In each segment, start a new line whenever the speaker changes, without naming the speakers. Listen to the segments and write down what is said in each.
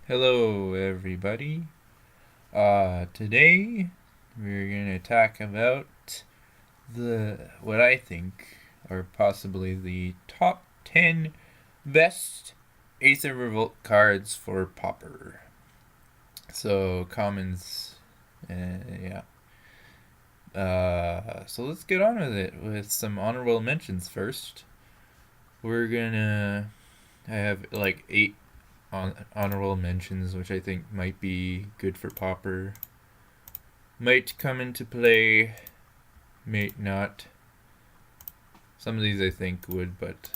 Hello, everybody. Today we're gonna talk about what I think are possibly the top 10 best Aether Revolt cards for Pauper. So commons, yeah. So let's get on with it with some honorable mentions first. We're gonna I have like 8 honorable mentions, which I think might be good for Pauper. Might come into play, might not. Some of these I think would, but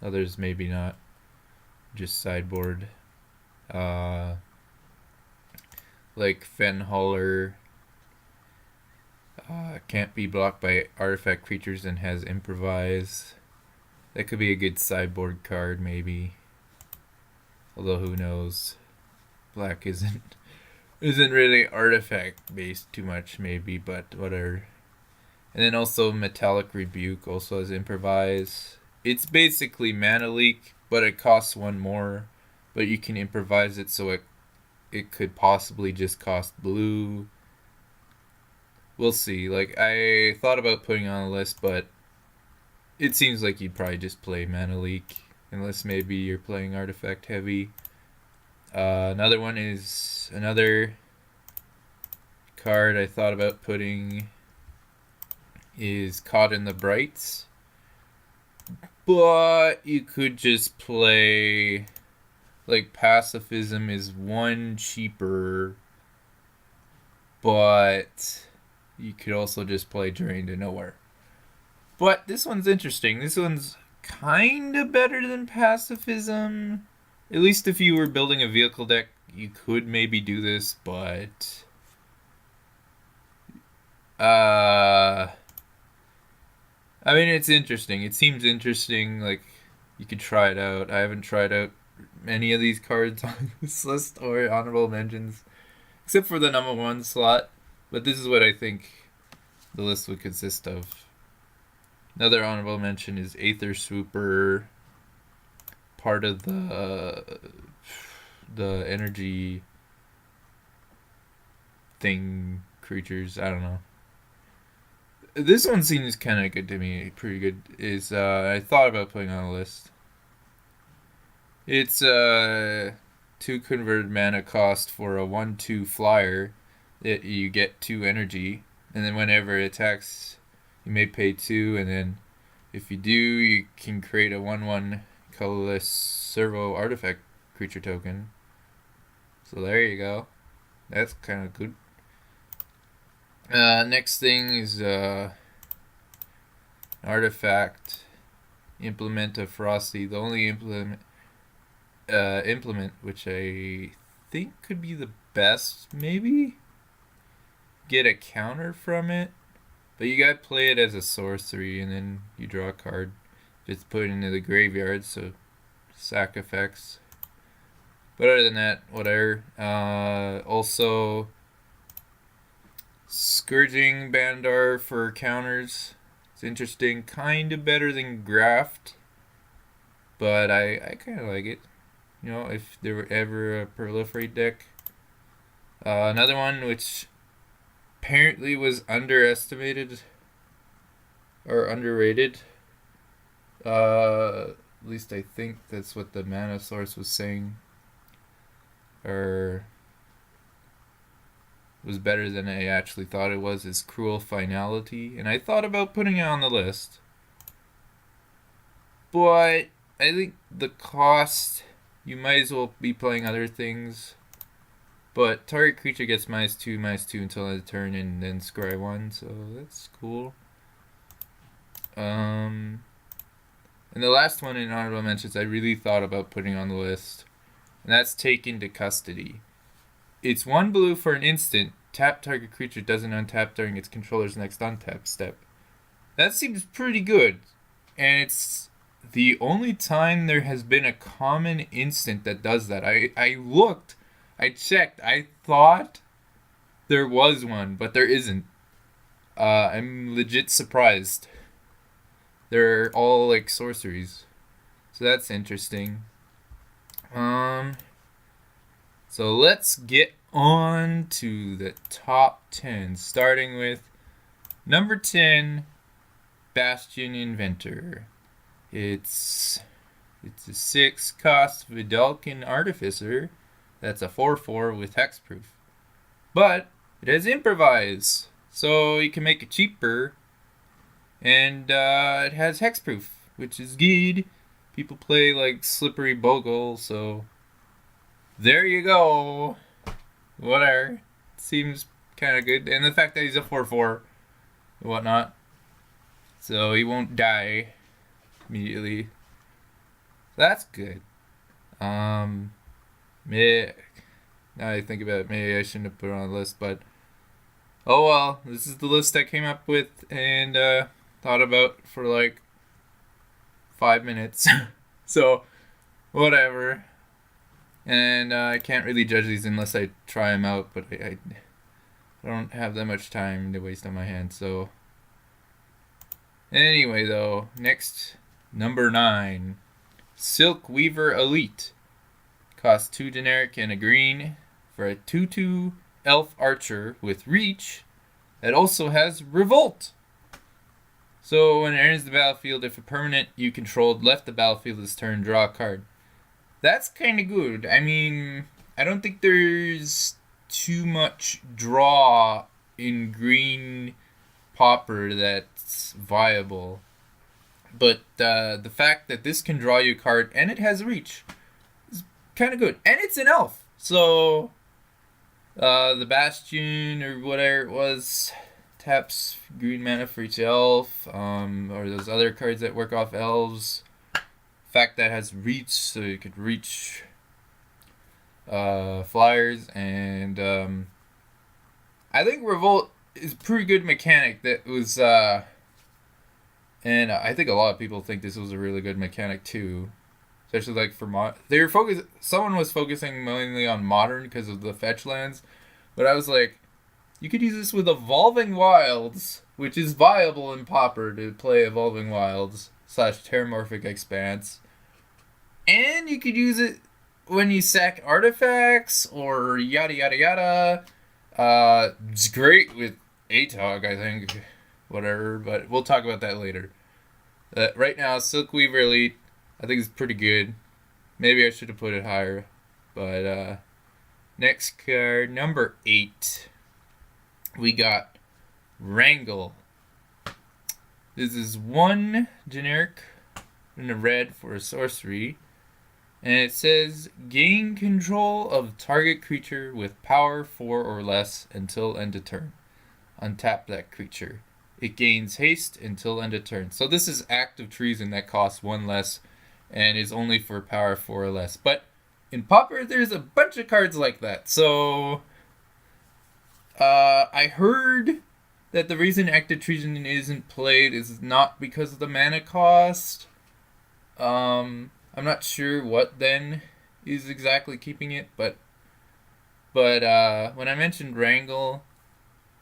others maybe not. Just sideboard. Uh, like Fenhauler can't be blocked by artifact creatures and has improvise. That could be a good sideboard card, maybe. Although who knows? Black isn't really artifact based too much, maybe, but whatever. And then also Metallic Rebuke also has improvise. It's basically mana leak, but it costs one more. But you can improvise it so it could possibly just cost blue. We'll see. Like I thought about putting on a list, but it seems like you'd probably just play mana leak unless maybe you're playing artifact heavy. Another one is another card I thought about putting is Caught in the Brights. But you could just play like Pacifism is one cheaper, but you could also just play Drain to Nowhere. But this one's interesting. This one's kind of better than Pacifism. At least if you were building a vehicle deck, you could maybe do this, but I mean, it's interesting. It seems interesting. Like, you could try it out. I haven't tried out any of these cards on this list or honorable mentions, except for the number one slot. But this is what I think the list would consist of. Another honorable mention is Aether Swooper, part of the energy thing creatures. I don't know. This one seems kind of good to me. Pretty good. Is I thought about putting on a list. It's 2 converted mana cost for a 1/2 flyer. That you get 2 energy, and then whenever it attacks, you may pay 2, and then if you do, you can create a 1/1 colorless servo artifact creature token. So there you go. That's kind of good. Next thing is artifact implement of Frosty. The only implement which I think could be the best, maybe get a counter from it, but you gotta play it as a sorcery and then you draw a card if it's put into the graveyard, so sack effects. But other than that, whatever. Also Scourging Bandar for counters. It's interesting, kind of better than Graft, but I kind of like it. You know, if there were ever a proliferate deck. Another one which apparently was underestimated or underrated. At least I think that's what the mana source was saying. Or was better than I actually thought it was, is Cruel Finality. And I thought about putting it on the list. But I think the cost, you might as well be playing other things. But target creature gets -2/-2 until end of turn and then scry 1, so that's cool. And the last one in honorable mentions I really thought about putting on the list, and that's Taken to Custody. It's 1 blue for an instant. Tap target creature doesn't untap during its controller's next untap step. That seems pretty good. And it's the only time there has been a common instant that does that. I looked, I checked, I thought there was one, but there isn't. I'm legit surprised. They're all like sorceries. So that's interesting. So let's get on to the top 10, starting with number 10, Bastion Inventor. It's a 6 cost Vidalcan Artificer. That's a 4/4 with hexproof. But it has improvise, so you can make it cheaper. And it has hexproof, which is good. People play like Slippery Bogle, so there you go. Whatever. Seems kind of good. And the fact that he's a 4/4 and whatnot, so he won't die immediately. That's good. Yeah. Now I think about it, maybe I shouldn't have put it on the list, but oh well. This is the list I came up with and thought about for like 5 minutes. So, whatever. And I can't really judge these unless I try them out, but I don't have that much time to waste on my hands, so. Anyway, though, next, number 9. Silk Weaver Elite. Costs 2 generic and a green for a 2/2 elf archer with reach that also has Revolt. So when it enters the battlefield, if a permanent you controlled left the battlefield this turn, draw a card. That's kind of good. I mean, I don't think there's too much draw in green Pauper that's viable. But the fact that this can draw you a card and it has reach is kind of good. And it's an elf. So the Bastion or whatever it was taps green mana for each elf. Or those other cards that work off elves. Fact that has reach, so you could reach flyers. And I think Revolt is a pretty good mechanic that was... and I think a lot of people think this was a really good mechanic too, especially like for someone was focusing mainly on modern because of the fetch lands, but I was like, you could use this with Evolving Wilds, which is viable in Pauper to play Evolving Wilds / Terramorphic Expanse, and you could use it when you sack artifacts or yada yada yada. It's great with ATOG, I think. Whatever, but we'll talk about that later. Right now, Silk Weaver Elite, I think is pretty good. Maybe I should have put it higher. But next card, number 8. We got Wrangle. This is 1 generic in a red for a sorcery. And it says, gain control of target creature with power 4 or less until end of turn. Untap that creature. It gains haste until end of turn. So this is Act of Treason that costs 1 less and is only for power 4 or less. But in Pauper, there's a bunch of cards like that. So I heard that the reason Act of Treason isn't played is not because of the mana cost. I'm not sure what then is exactly keeping it, but when I mentioned Wrangle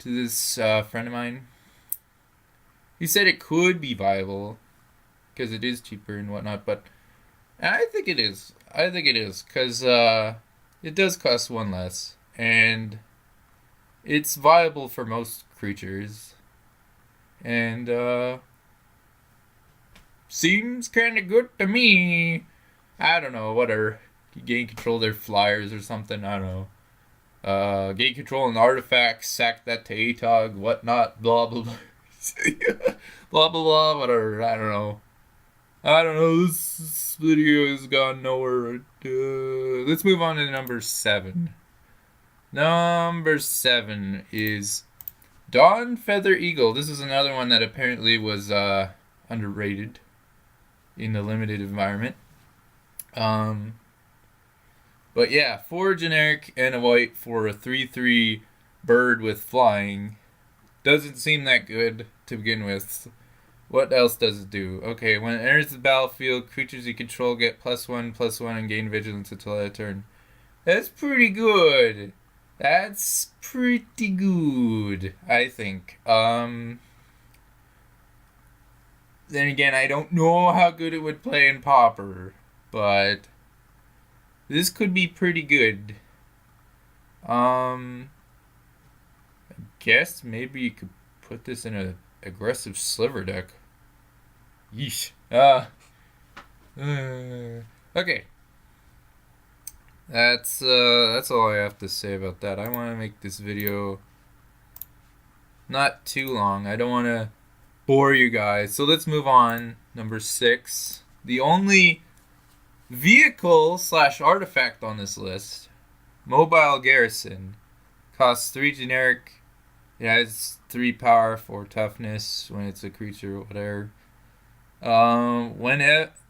to this friend of mine, he said it could be viable because it is cheaper and whatnot, but I think it is. I think it is because it does cost 1 less, and it's viable for most creatures, and seems kind of good to me. I don't know, whatever. You gain control of their flyers or something, I don't know. Gain control of an artifact, sack that to ATOG, whatnot, blah blah blah. Blah blah blah, whatever. I don't know. This video has gone nowhere. Let's move on to number 7. Number 7 is Dawn Feather Eagle. This is another one that apparently was underrated in the limited environment. But yeah, 4 generic and a white for a 3/3 bird with flying. Doesn't seem that good to begin with. What else does it do? Okay, when it enters the battlefield, creatures you control get +1/+1 and gain vigilance until end of turn. That's pretty good. That's pretty good, I think. Then again, I don't know how good it would play in Pauper, but this could be pretty good. Guess maybe you could put this in a aggressive sliver deck. Yeesh. Okay. That's all I have to say about that. I want to make this video not too long. I don't want to bore you guys. So let's move on. Number 6. The only vehicle / artifact on this list, Mobile Garrison, costs 3 generic. It has 3 power, 4 toughness when it's a creature or whatever.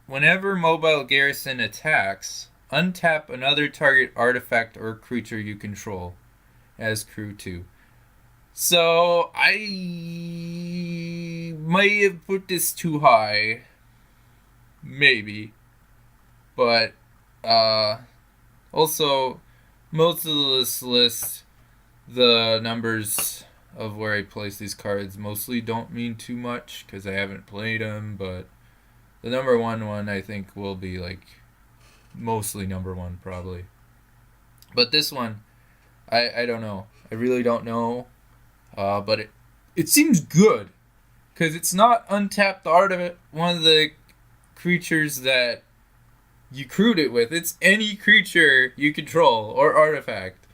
Whenever Mobile Garrison attacks, untap another target artifact or creature you control as crew 2. So I might have put this too high, maybe, but also most of this list, the numbers of where I place these cards mostly don't mean too much because I haven't played them, but the number one I think will be like mostly number 1 probably. But this one, I don't know. I really don't know. But it seems good because it's not untapped art of it. One of the creatures that you crewed it with. It's any creature you control or artifact.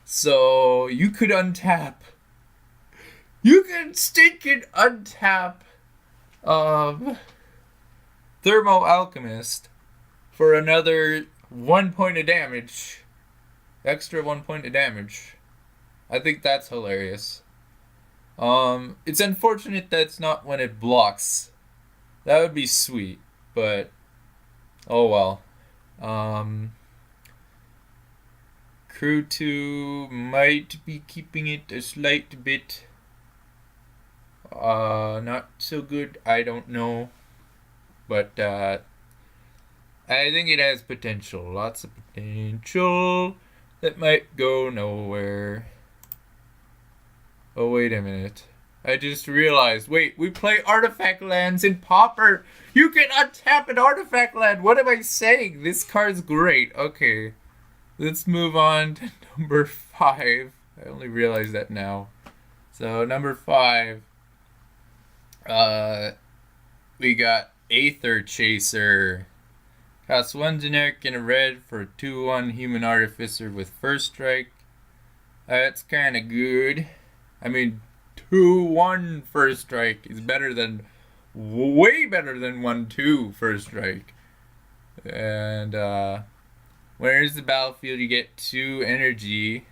So you could untap. You can stinking untap Thermo Alchemist for another 1 point of damage. Extra 1 point of damage. I think that's hilarious. It's unfortunate that's not when it blocks. That would be sweet, but oh well. Crew 2 might be keeping it a slight bit not so good, I don't know. But I think it has potential. Lots of potential that might go nowhere. Oh, wait a minute. I just realized. Wait, we play artifact lands in Pauper. You can untap an artifact land. What am I saying? This card's great. Okay. Let's move on to number 5. I only realized that now. So, number 5. We got Aether Chaser. Costs 1 generic and a red for a 2/1 human artificer with first strike. That's kind of good. I mean, 2/1 first strike is better than, way better than 1/2 first strike. And when it is the battlefield, you get 2 energy.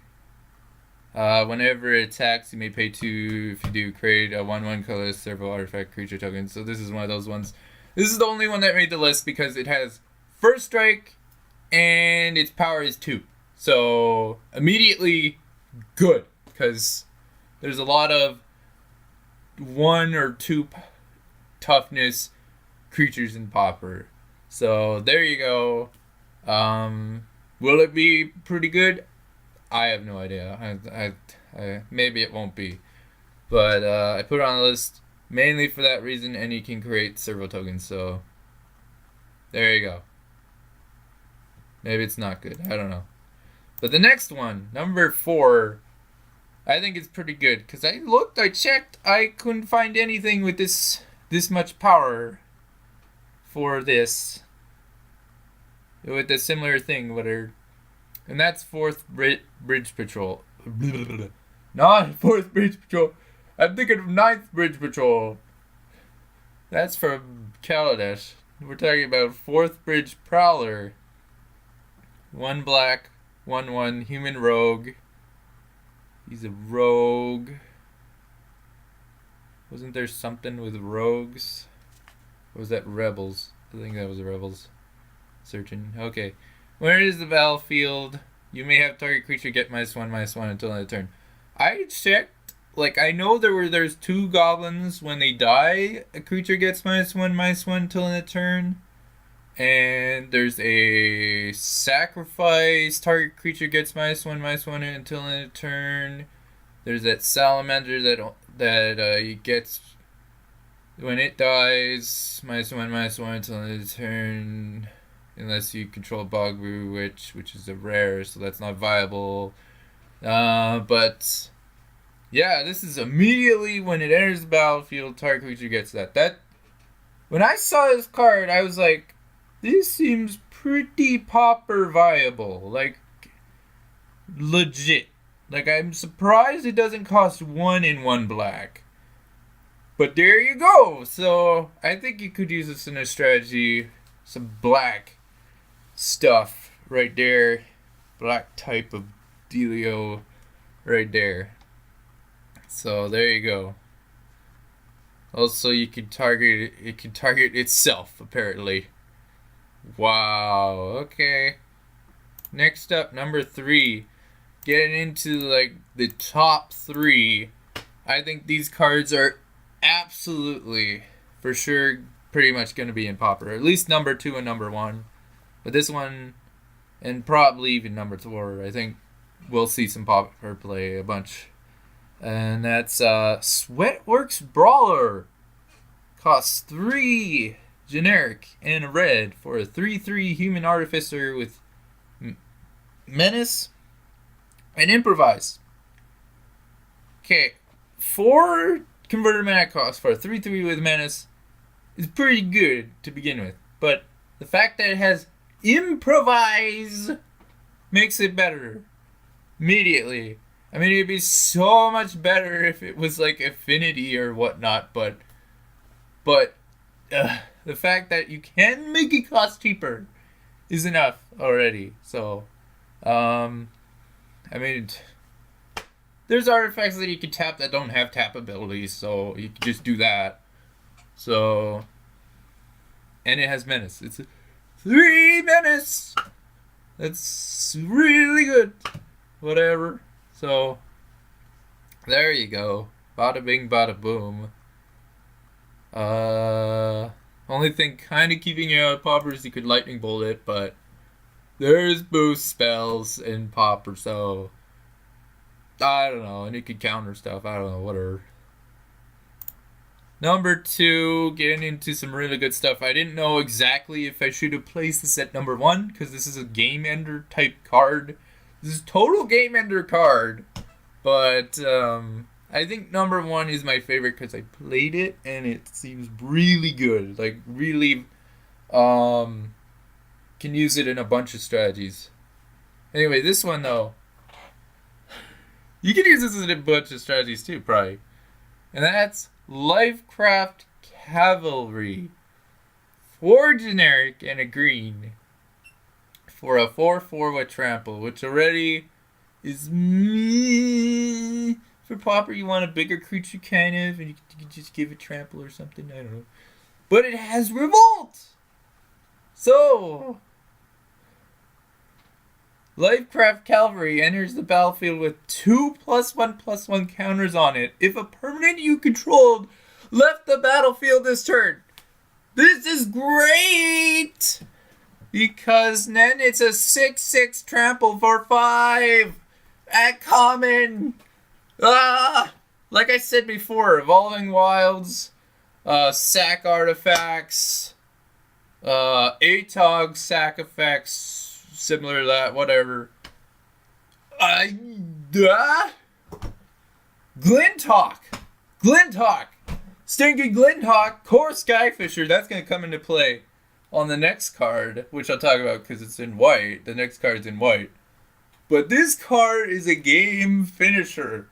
Whenever it attacks, you may pay 2. If you do, create a 1/1 colorless several artifact creature token. So this is one of those ones. This is the only one that made the list because it has first strike and its power is 2. So immediately good because there's a lot of 1 or 2 toughness creatures in Pauper. So there you go. Will it be pretty good? I have no idea. I maybe it won't be. But I put it on the list mainly for that reason, and you can create several tokens. So there you go. Maybe it's not good. I don't know. But the next one, number 4, I think it's pretty good because I looked, I checked, I couldn't find anything with this much power for this with a similar thing, and that's 4th Bridge Patrol. Not 4th Bridge Patrol. I'm thinking of 9th Bridge Patrol. That's from Kaladesh. We're talking about 4th Bridge Prowler. 1 black, 1/1 human rogue. He's a rogue. Wasn't there something with rogues? Or was that rebels? I think that was rebels. Searching. Okay. When it is the battlefield, you may have target creature get -1/-1 until end of turn. I checked. Like, I know there's 2 goblins. When they die, a creature gets -1/-1 until end of turn. And there's a sacrifice. Target creature gets -1/-1 until end of turn. There's that salamander that gets when it dies -1/-1 until end of turn, unless you control Bog Brew Witch, which is a rare, so that's not viable. But yeah, this is immediately when it enters the battlefield, target creature gets that. When I saw this card, I was like, this seems pretty Pauper viable. Like, legit. Like, I'm surprised it doesn't cost 1 in 1 black. But there you go. So, I think you could use this in a strategy. Some black stuff right there. Black type of dealio right there. So, there you go. Also, you can target it can target itself, apparently. Wow, okay. Next up, number 3. Getting into, like, the top 3. I think these cards are absolutely, for sure, pretty much going to be in Pauper. At least number 2 and number 1. But this one, and probably even number 4, I think we'll see some Pauper play a bunch. And that's Sweatworks Brawler. Costs 3 generic and a red for a 3/3 human artificer with menace and improvise. Okay, 4 converted mana cost for a 3/3 with menace is pretty good to begin with. But the fact that it has improvise makes it better immediately. I mean, it'd be so much better if it was like affinity or whatnot, but the fact that you can make it cost cheaper is enough already. So, I mean, there's artifacts that you can tap that don't have tap abilities, so you can just do that. So, and it has menace. It's a 3 menace. That's really good. Whatever. So, there you go. Bada bing, bada boom. Only thing kind of keeping you out of Pauper is you could lightning bolt it, but there's boost spells in Pauper, so I don't know. And it could counter stuff. I don't know. Whatever. Number 2, getting into some really good stuff. I didn't know exactly if I should have placed this at number 1, because this is a game ender type card. This is total game ender card. But I think number 1 is my favorite because I played it and it seems really good. Like, really can use it in a bunch of strategies. Anyway, this one though, you can use this in a bunch of strategies too, probably. And that's Lifecraft Cavalry. 4 generic and a green for a 4/4 with trample, which already is me. For Pauper, you want a bigger creature, kind of, and you can just give it trample or something. I don't know. But it has Revolt! So, Lifecraft Cavalry enters the battlefield with 2 +1/+1 counters on it if a permanent you controlled left the battlefield this turn. This is great! Because then it's a 6/6 trample for 5 at common. Like I said before, Evolving Wilds, sack artifacts, ATOG sack effects, similar to that, whatever. Glinthawk, Stinky Glinthawk, Core Skyfisher, that's going to come into play on the next card, which I'll talk about because it's in white. The next card's in white. But this card is a game finisher.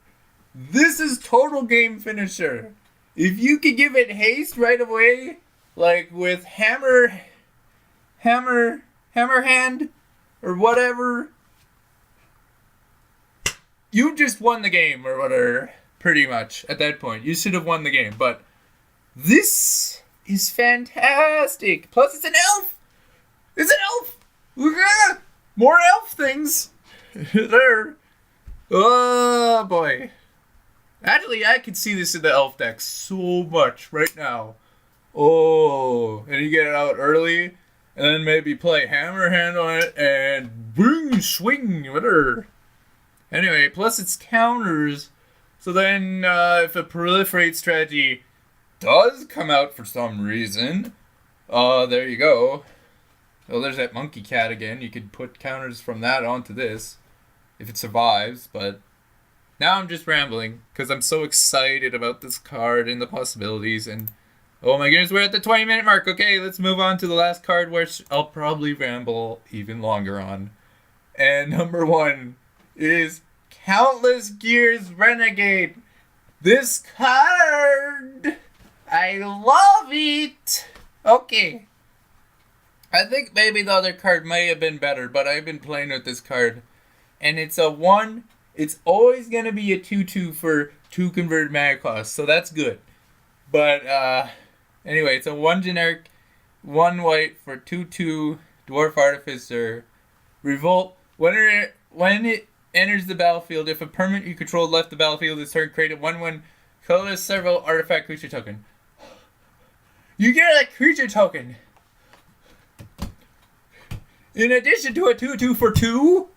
This is total game finisher. If you could give it haste right away, like with hammer hand, or whatever, you just won the game or whatever, pretty much, at that point. You should have won the game, but this is fantastic. Plus, it's an elf. It's an elf. More elf things. There. Oh, boy. Actually, I could see this in the elf deck so much right now. Oh, and you get it out early, and then maybe play hammer hand on it, and boom, swing, whatever. Anyway, plus it's counters, so then if a proliferate strategy does come out for some reason, there you go. Oh, there's that monkey cat again. You could put counters from that onto this. if it survives, but now I'm just rambling because I'm so excited about this card and the possibilities. And oh my goodness, we're at the 20-minute mark. Okay, let's move on to the last card, which I'll probably ramble even longer on. And number 1 is Countless Gears Renegade. This card, I love it. Okay. I think maybe the other card may have been better, but I've been playing with this card. And it's a 1. It's always going to be a 2/2 for 2 converted mana cost, so that's good. But anyway, it's a 1 generic, 1 white for 2/2 Dwarf Artificer. Revolt. When it enters the battlefield, if a permanent you control left the battlefield this turn, create a 1/1 colorless serval artifact creature token. You get a creature token! In addition to a 2/2 for 2?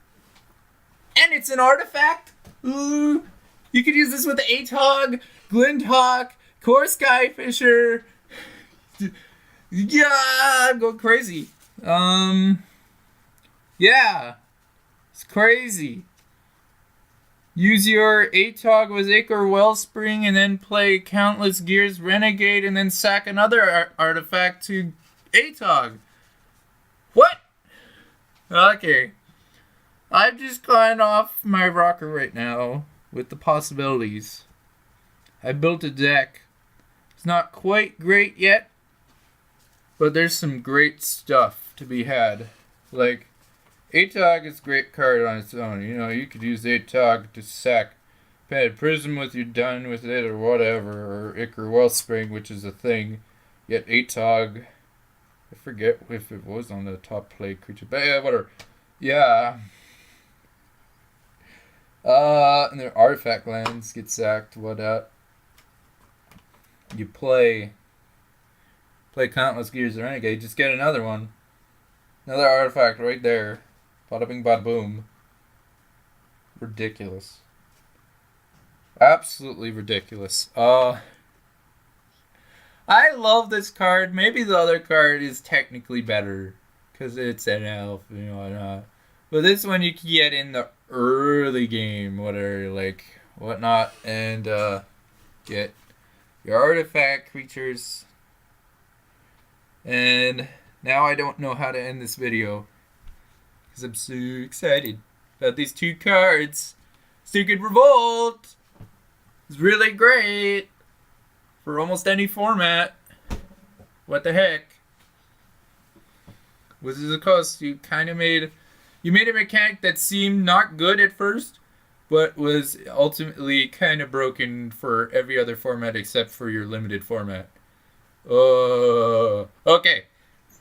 And it's an artifact? Ooh. You could use this with Atog, Glinthawk, Core Skyfisher. Yeah, go crazy. Yeah. It's crazy. Use your Atog with Aether Wellspring and then play Countless Gears Renegade and then sack another artifact to Atog. What? Okay. I've just gone off my rocker right now with the possibilities. I built a deck. It's not quite great yet, but there's some great stuff to be had. Like, Atog is a great card on its own. You know, you could use Atog to sack Painted Prism with you're done with it or whatever, or Ichor Wellspring, which is a thing. Yet Atog, I forget if it was on the top play creature, but yeah, whatever. Yeah. And their artifact lands get sacked, you play Countless Gears of Renegade, just get another one. Another artifact right there. Bada bing bada boom. Ridiculous. Absolutely ridiculous. I love this card. Maybe the other card is technically better because it's an elf, you know, whatnot. But this one you can get in the early game, whatnot, and get your artifact creatures. And now I don't know how to end this video because I'm so excited about these 2 cards. Aether Revolt is really great for almost any format. What the heck? Wizards of the Coast, you made a mechanic that seemed not good at first, but was ultimately kind of broken for every other format except for your limited format. Okay.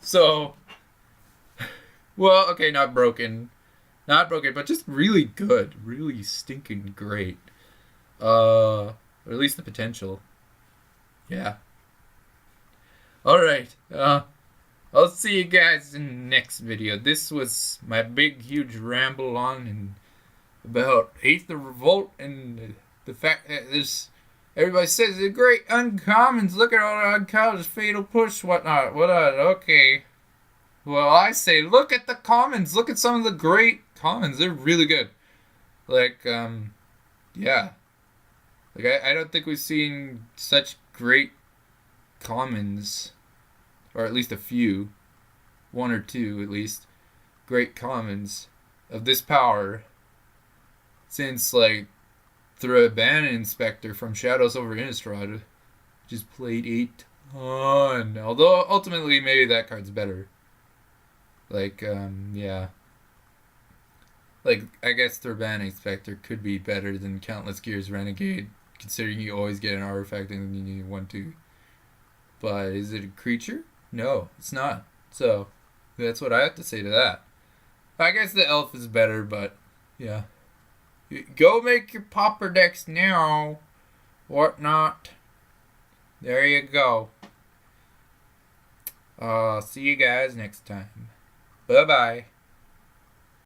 So, well, okay, not broken, but just really good, really stinking great. Or at least the potential. Yeah. Alright, I'll see you guys in the next video. This was my big, huge ramble on and about Aether Revolt and the fact that everybody says it's great uncommons. Look at all the uncommons, Fatal Push, whatnot. Okay. Well, I say look at the commons. Look at some of the great commons. They're really good. Yeah. I don't think we've seen such great commons. Or at least a few, 1 or 2 at least, great commons of this power since, the Banner Inspector from Shadows over Innistrad just played a ton. Although, ultimately, maybe that card's better. Yeah. I guess Banner Inspector could be better than Countless Gears Renegade, considering you always get an artifact and you need 1/2. But is it a creature? No, it's not. So, that's what I have to say to that. I guess the elf is better, but, yeah. Go make your Pauper decks now. Whatnot. There you go. See you guys next time. Bye-bye.